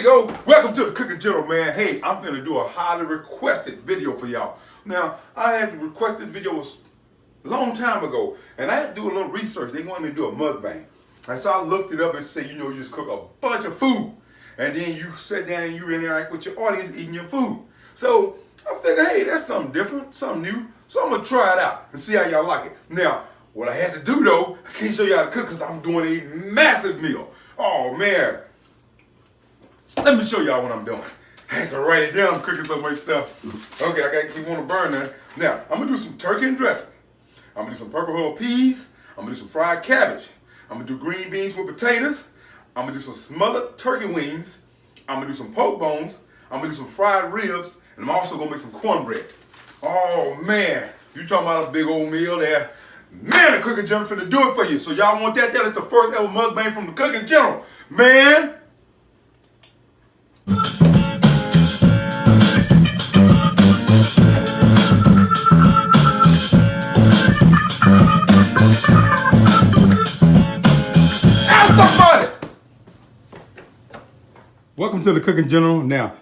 go. Welcome to the Cooking General, man. Hey, I'm gonna do a highly requested video for y'all. Now, I had requested video a long time ago, and I had to do a little research. They wanted me to do a mukbang. And so I looked it up and said, you just cook a bunch of food. And then you sit down and you interact with your audience eating your food. So I figured, hey, that's something different, something new. So I'm gonna try it out and see how y'all like it. Now, what I had to do though, I can't show you how to cook because I'm doing a massive meal. Oh man. Let me show y'all what I'm doing. I had to write it down, I'm cooking so much stuff. Okay, I gotta keep on the burn now. Now, I'm gonna do some turkey and dressing. I'm gonna do some purple hull peas. I'm gonna do some fried cabbage. I'm gonna do green beans with potatoes. I'm gonna do some smothered turkey wings. I'm gonna do some pork bones. I'm gonna do some fried ribs. And I'm also gonna make some cornbread. Oh man, you talking about a big old meal there. Man, the Cooking General finna do it for you. So y'all want that? That is the first ever mukbang from the Cooking General. Man. Somebody. Welcome to the Cooking General. Now,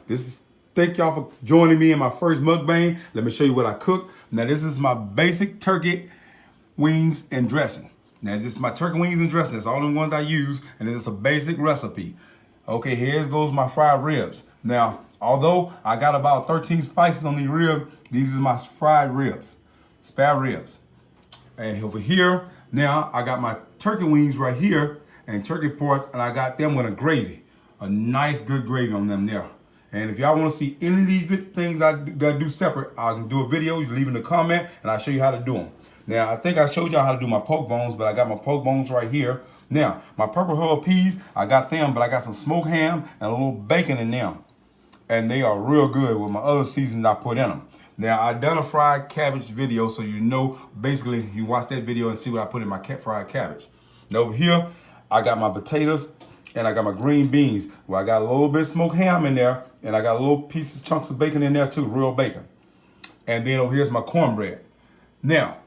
thank y'all for joining me in my first mukbang. Let me show you what I cook. Now, this is my basic turkey wings and dressing. Now, this is my turkey wings and dressing. That's all the ones I use, and it's a basic recipe. Okay, here goes my fried ribs. Now, although I got about 13 spices on the rib, these are my fried ribs, spare ribs. And over here, now I got my turkey wings right here and turkey parts, and I got them with a gravy, a nice good gravy on them there. And if y'all want to see any of these things I do separate, I can do a video. You leave in the comment, and I'll show you how to do them. Now, I think I showed y'all how to do my poke bones, but I got my poke bones right here. Now, my purple hull peas, I got them, but I got some smoked ham and a little bacon in them. And they are real good with my other seasonings I put in them. Now, I done a fried cabbage video, so you know, basically, you watch that video and see what I put in my fried cabbage. Now, over here, I got my potatoes and I got my green beans. Well, I got a little bit of smoked ham in there, and I got a little pieces, chunks of bacon in there too, real bacon. And then over here's my cornbread. Now,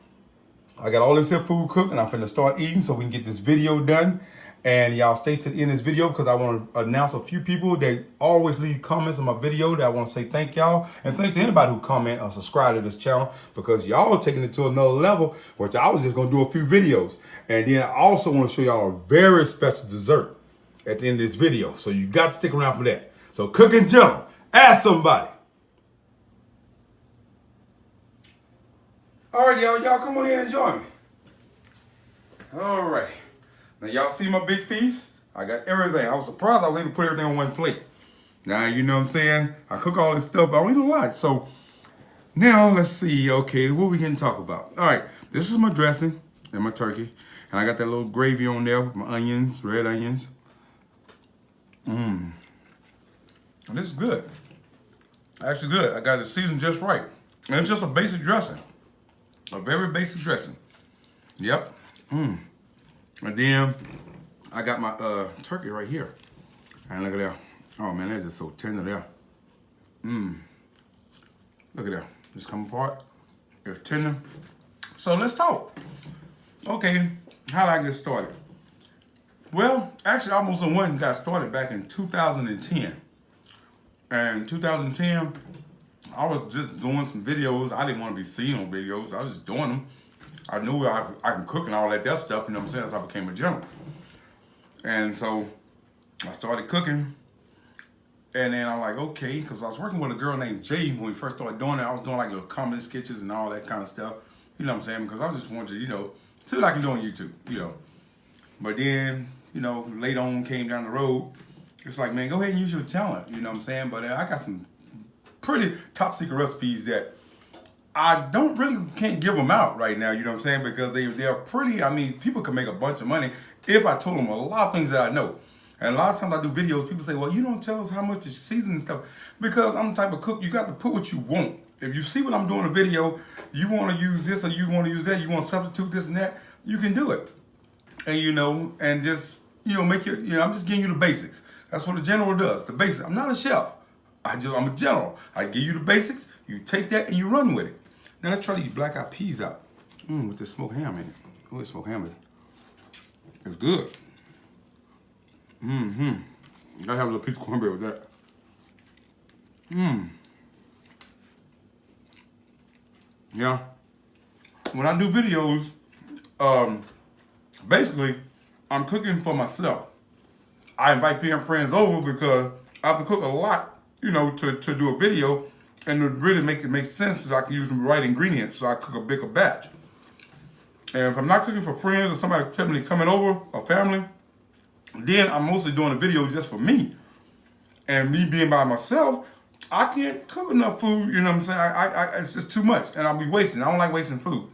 I got all this here food cooked, and I'm finna start eating so we can get this video done. And y'all stay to the end of this video because I want to announce a few people that always leave comments on my video that I want to say thank y'all. And thanks to anybody who comment or subscribe to this channel, because y'all are taking it to another level, which I was just going to do a few videos. And then I also want to show y'all a very special dessert at the end of this video. So you got to stick around for that. So Cooking General, ask somebody. All right, y'all come on in and join me. All right. Now, y'all see my big feast? I got everything. I was surprised I was able to put everything on one plate. Now, you know what I'm saying? I cook all this stuff, but I don't eat a lot. So, now, let's see. Okay, what we can talk about? All right, this is my dressing and my turkey. And I got that little gravy on there with my onions, red onions. And this is good. Actually good. I got it seasoned just right. And it's just a basic dressing. A very basic dressing. Yep. And then I got my turkey right here. And look at that. Oh man, that's just so tender there. Look at that. Just come apart. It's tender. So let's talk. Okay, how did I get started? Well, actually, I almost got started back in 2010. And 2010, I was just doing some videos. I didn't want to be seen on videos. I was just doing them. I knew I can cook and all that stuff, you know what I'm saying? That's how I became a general. And so I started cooking. And then I'm like, okay, because I was working with a girl named Jay when we first started doing it. I was doing like little comedy sketches and all that kind of stuff. You know what I'm saying? Because I just wanted to, see what I can do on YouTube, But then, later on came down the road. It's like, man, go ahead and use your talent, you know what I'm saying? But I got some pretty top secret recipes that I can't give them out right now, you know what I'm saying? Because they're pretty, people can make a bunch of money if I told them a lot of things that I know. And a lot of times I do videos, people say, well, you don't tell us how much to season and stuff. Because I'm the type of cook, you got to put what you want. If you see what I'm doing in a video, you want to use this or you want to use that, you want to substitute this and that, you can do it. And, and just, make I'm just giving you the basics. That's what a general does, the basics. I'm not a chef. I'm a general. I give you the basics, you take that and you run with it. Now let's try these black-eyed peas out. With this smoked ham in it. Oh, it's smoked ham in it. It's good. Gotta have a little piece of cornbread with that. Yeah. When I do videos, basically, I'm cooking for myself. I invite PM friends over because I have to cook a lot, you know, to do a video, and to really make it make sense, so I can use the right ingredients, so I cook a bigger batch. And if I'm not cooking for friends or somebody coming over, or family, then I'm mostly doing a video just for me. And me being by myself, I can't cook enough food, you know what I'm saying? It's just too much, and I'll be wasting. I don't like wasting food.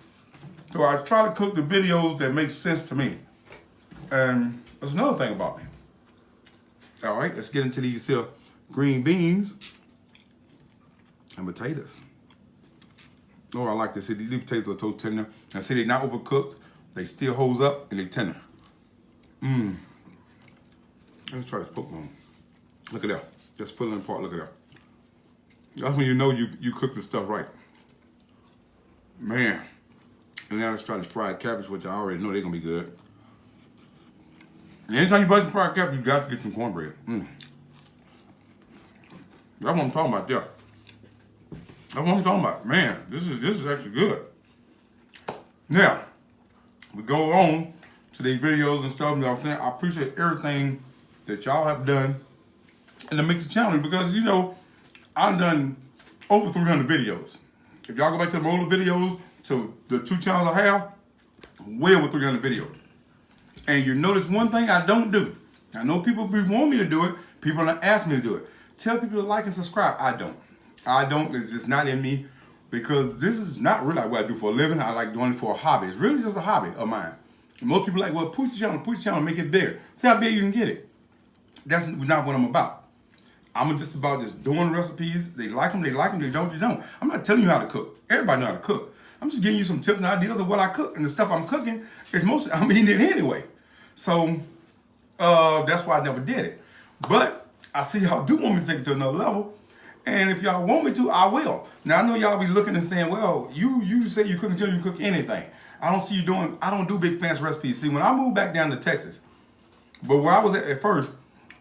So I try to cook the videos that make sense to me. And there's another thing about me. All right, let's get into these green beans and potatoes. Oh, I like this. See, these potatoes are so tender. I see they're not overcooked. They still holds up and they tender. Let's try this poke bone. Look at that. Just pulling apart. Look at that. That's when you know you cook the stuff right. Man. And now let's try this fried cabbage, which I already know they're gonna be good. And anytime you buy some fried cabbage, you got to get some cornbread. That's what I'm talking about there. That's what I'm talking about. Man, this is actually good. Now, we go on to these videos and stuff. You know what I'm saying? I appreciate everything that y'all have done and to make the channel, because, you know, I've done over 300 videos. If y'all go back to the older videos, to the 2 channels I have, way over 300 videos. And you notice one thing I don't do. I know people want me to do it. People don't ask me to do it. Tell people to like and subscribe. I don't. I don't. It's just not in me, because this is not really what I do for a living. I like doing it for a hobby. It's really just a hobby of mine. And most people are like, well, push the channel, make it bigger. See how big you can get it. That's not what I'm about. I'm just about just doing recipes. They like them, they don't, you don't. I'm not telling you how to cook. Everybody know how to cook. I'm just giving you some tips and ideas of what I cook, and the stuff I'm cooking is mostly, I'm eating it anyway. So that's why I never did it. But I see y'all do want me to take it to another level, and if y'all want me to, I will. Now I know y'all be looking and saying, well, you say you cook until you cook anything. I don't see you doing, I don't do big fancy recipes. See, when I moved back down to Texas, but where I was at first,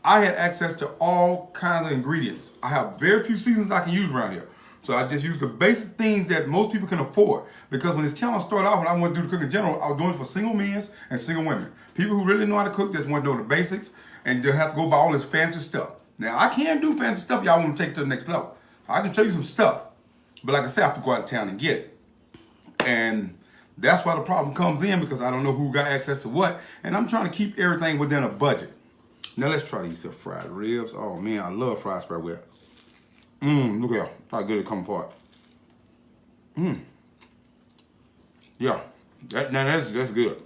I had access to all kinds of ingredients. I have very few seasons I can use around here. So I just use the basic things that most people can afford. Because when this channel started off, when I wanted to do the cooking in general, I was doing it for single men and single women. People who really know how to cook, just want to know the basics, and don't have to go buy all this fancy stuff. Now, I can do fancy stuff y'all want to take to the next level. I can show you some stuff. But like I said, I have to go out of town and get it. And that's why the problem comes in, because I don't know who got access to what. And I'm trying to keep everything within a budget. Now let's try these fried ribs. Oh man, I love fried spare rib. Look at how good it come apart. Yeah, that's good.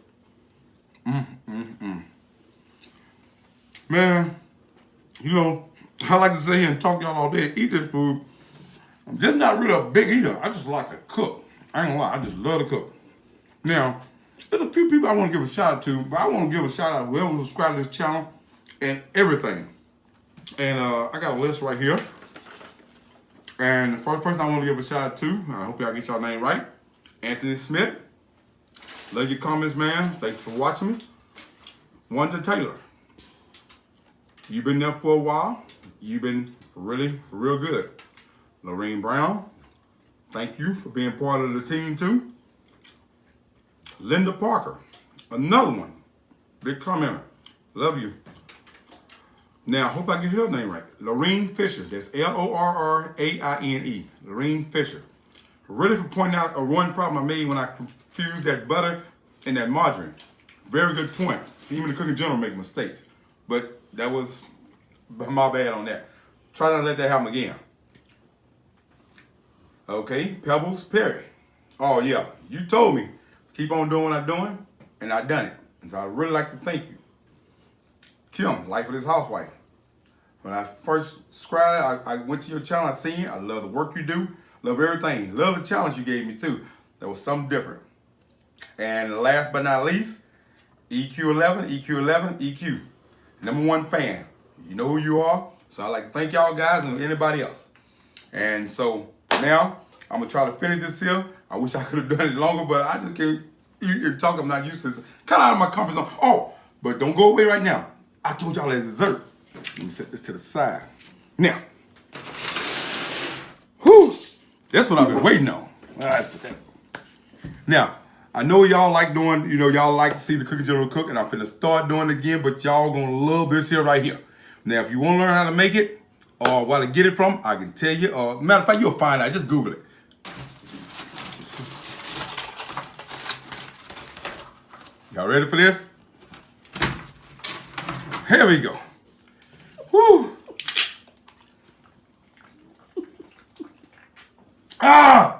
Man, you know, I like to sit here and talk y'all all day, eat this food. I'm just not really a big eater. I just like to cook. I ain't gonna lie, I just love to cook. Now, there's a few people I want to give a shout out to, but I want to give a shout out to whoever subscribed to this channel and everything. And I got a list right here. And the first person I want to give a shout out to, I hope y'all get y'all name right, Anthony Smith. Love your comments, man. Thanks for watching me. Wanda Taylor. You've been there for a while. You've been really, real good. Lorraine Brown. Thank you for being part of the team too. Linda Parker. Another one. Big commenter. Love you. Now, I hope I get your name right. Lorraine Fisher. That's L-O-R-R-A-I-N-E. Lorraine Fisher. Really for pointing out a one problem I made when I confused that butter and that margarine. Very good point. Even the cooking general make mistakes. But that was my bad on that. Try not to let that happen again. Okay, Pebbles Perry. Oh yeah, you told me. Keep on doing what I'm doing, and I done it. And so I really like to thank you. Kim, Life of This Housewife. When I first subscribed, I went to your channel, I seen it. I love the work you do. Love everything. Love the challenge you gave me too. That was something different. And last but not least, EQ11, EQ11, EQ. #1 fan. You know who you are. So I'd like to thank y'all guys and anybody else. And so now I'm gonna try to finish this here. I wish I could have done it longer, but I just can't eat and talk. I'm not used to this. Kind of out of my comfort zone. Oh, but don't go away right now. I told y'all as dessert. Let me set this to the side. Now, That's what I've been waiting on. Let's put that. Now, I know y'all like doing, y'all like to see the Cooking General cook, and I'm finna start doing it again, but y'all gonna love this here right here. Now, if you wanna learn how to make it, or where to get it from, I can tell you. Matter of fact, you'll find out. Just Google it. Y'all ready for this? Here we go. Woo! Ah!